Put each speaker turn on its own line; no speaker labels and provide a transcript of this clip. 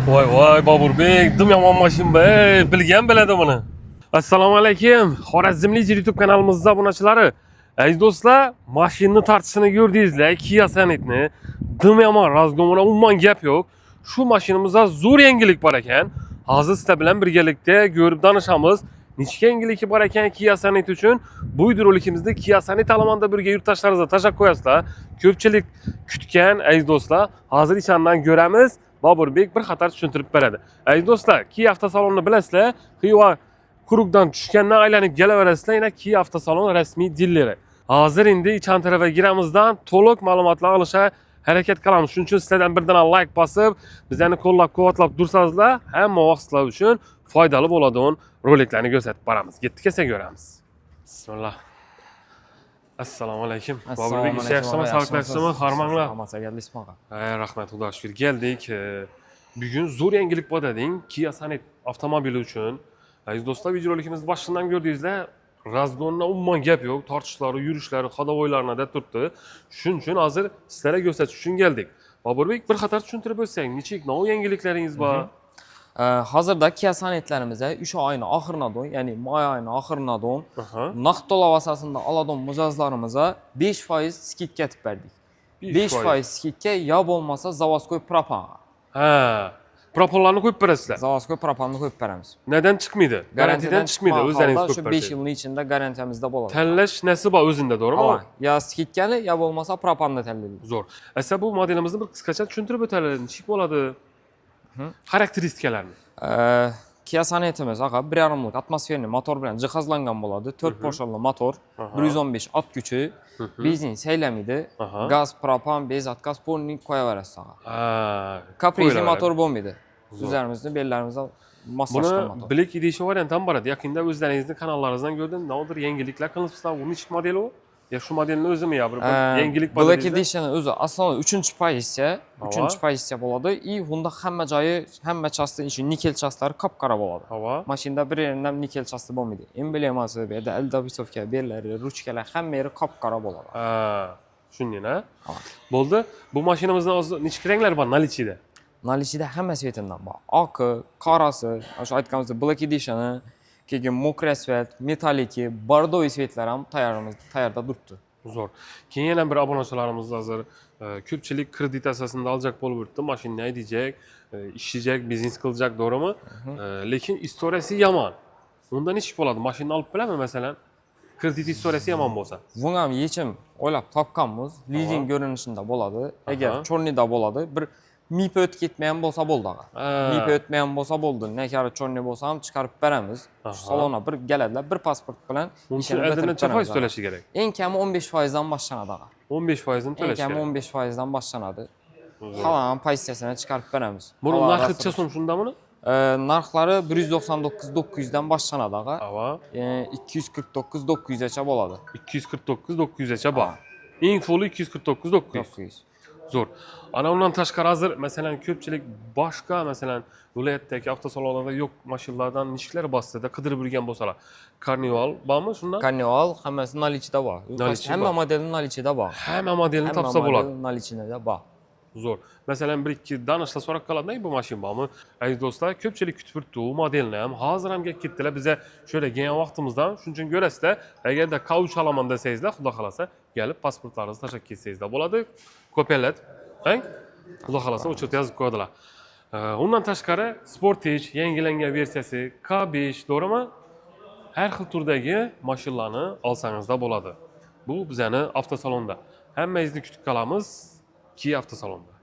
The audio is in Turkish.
Voy voy Boburbek, dim yomon mashin be, bilgan biladi buni. Assalomu alaykum. Xorazmli YouTube kanalimizda obunachilari. Aziz do'stlar, mashinani tartishini ko'rdingizlar, Kia Sonet-ni. Dim yomon, razgomona umuman gap yo'q. Shu mashinamizda zo'r yangilik bor ekan. Hozir sizlar bilan birgalikda ko'rib danishamiz. Nechta yangiligi bor ekan Kia Sonet uchun? Bu videorolikimizda Kia Sonet alamanda birga yurtdoshlarimizga tashak qo'yasizlar. Ko'pchilik kutgan aziz do'stlar, hozir ichandan ko'ramiz. Boburbek bir qator tushuntirib beradi. Aziz do'stlar, Kia avtosalonni bilasizlar. Xiva Kurukdan tushgandan aylanib kelaverasizlar. Yana Kia avtosalon rasmiy dilleri. Hozir endi ichan tarafiga giramizdan to'liq ma'lumotlar olishga harakat qilamiz. Shuning uchun sizlardan birdan like bosib, bizlarni qo'llab-quvvatlab tursangizlar, hamma vaqt sizlar uchun foydali bo'ladigan roliklarni ko'rsatib boramiz. Ketdik esa ko'ramiz. Bismillah. Assalomu alaykum. Boburbek, ish yaxshimi? Sog'liqlasizmi? Harmanglar. Rahmat, Xudoga shukr. Keldik. Bugun zo'r yangilik bor deding. Kia Sonet avtomobili uchun. Aziz do'stlar, videorolikimizni boshidan ko'rdingizlar. Razgonda umuman gap yo'q. Tortishlari, yurishlari, xodavoylarida turibdi. Shuning uchun hozir sizlarga ko'rsatish uchun keldik. Boburbek, bir qator tushuntirib o'tsang, nechik nov yangiliklaringiz bor?
Hozirda Kia Sonetlarimizda o'sha oyning oxiridan, ya'ni may oyining oxiridan naqd to'lov asosida oladigan mijozlarimizga 5% skidka etib berdik. 5% skidka yo bo'lmasa zavodskoy propan.
Ha, propanlarni qo'yib berasizlar.
Zavodskoy propanni qo'yib beramiz.
Neden chiqmaydi? Garantiyadan chiqmaydi, o'zlaringiz qo'yib
berasiz. Shu 5 yilning ichida garantiyamizda bo'ladi.
Tanlash nasi bor o'zinda, to'g'rimi?
Ya skidkani, yo bo'lmasa propanni tanlaymiz.
Zo'r. Asa bu modelimizni bir qisqacha tushuntirib o'taylik. Nechik bo'ladi? Xarakteristikalarni.
Kia Sonetimiz 1,5 lik atmosferli motor bilan jihozlangan bo'ladi. 4 po'rshanli motor, 115 ot kuchi, benzin saylamaydi, gaz, propan, bez, отказ polning qo'yaverasiz. Kaprizi motor bo'lmaydi. O'zlarimizning bellarimizda moslashgan motor.
Buni bilek idishi variant ham bor edi. Yaqinda o'zlaringizning kanallaringizdan ko'rdim. Navodir yangiliklar qilinibsizlar. Bu nechik model u? Ya şu modelni o'zimi ya bir yangilik bor.
Black Edition o'zi asosan 3-pozitsiya, 3-pozitsiya bo'ladi. Bunda hamma joyi, hamma chasti, shu nikel chastlari qop-qora bo'ladi. Mashinada bir yeridan nikel chasti bo'lmaydi. Emblemasi, bu yerda LWSovka berlari, ruchkalar hamma yeri qop-qora bo'ladi.
Ha, tushunding-a? Bo'ldi. Bu mashinamizda hozir nechta ranglar bor nalichida?
Nalichida hamma svetidan bor. Oqi, qorasi, o'sha aytganimizdek Black Edition'i, keyin mokra svet, metalliki, bordoviy svetlar ham tayyorda turibdi.
Zo'r. Keyin yana bir obunachilarimiz hozir ko'pchilik kredit asosida olajak bo'lib yuribdi. Mashinani haydayjak, ishlayjak, biznes qilajak, to'g'rimi? Lekin istoriyasi yomon. Unda nechik bo'ladi? Mashinani olib bilaman, masalan, kredit istoriyasi yomon bo'lsa.
Bunga ham yechim o'ylab topganmiz. Leasing ko'rinishida bo'ladi. Agar chornida bo'ladi, bir mip o'tib ketmagan bo'lsa bo'ldi. Mip o'tmagan bo'lsa bo'ldi. Nakari chorni bo'lsa ham chiqarib beramiz. Salonga bir keladilar, bir pasport bilan
ishini bitirib beramiz. To'lashi kerak.
Eng kami 15% dan boshlanadi.
15% ni to'lash kerak.
Eng kami 15% dan boshlanadi. Halan pozitsiyasini chiqarib beramiz.
Buni narxi necha so'm shundami?
Narxlari 199-900 dan boshlanadi. 249-900 gacha bo'ladi.
249-900 gacha bor. Eng full 249-900. Zo'r. Ana undan tashqari hozir masalan ko'pchilik boshqa masalan viloyatdagi avtosalonlarda yo'q mashinalardan nechiklar bosida qidirib yurgan bo'lsalar, Carnival bormi shundan?
Carnival hammasi nalichida bor. Hamma modelning nalichida bor.
Hamma modelni topsa bo'ladi.
Hamma nalichida bor.
Zo'r. Masalan bir ikki danishlar so'rab qoladi, bu mashina bormi? Aziz do'stlar, ko'pchilik kutib turibdi u modelni ham. Hozir ham ketdilar. Biza shunday kelgan vaqtimizdan, shuning uchun ko'rasizlar, agarda kauch olaman desangizlar, xudo xolasa, kelib pasportlaringizni tashlab ketsangizlar bo'ladi. Ko'paylat. Xudo xolasa o'chirib yozib qo'yadilar. Undan tashqari Sportage yangilangan versiyasi K5, to'g'rimi? Har xil turdagi mashinalarni olsangizda bo'ladi. Bu bizani avtosalonda. Hammangizni kutib qolamiz Kia avtosalonda.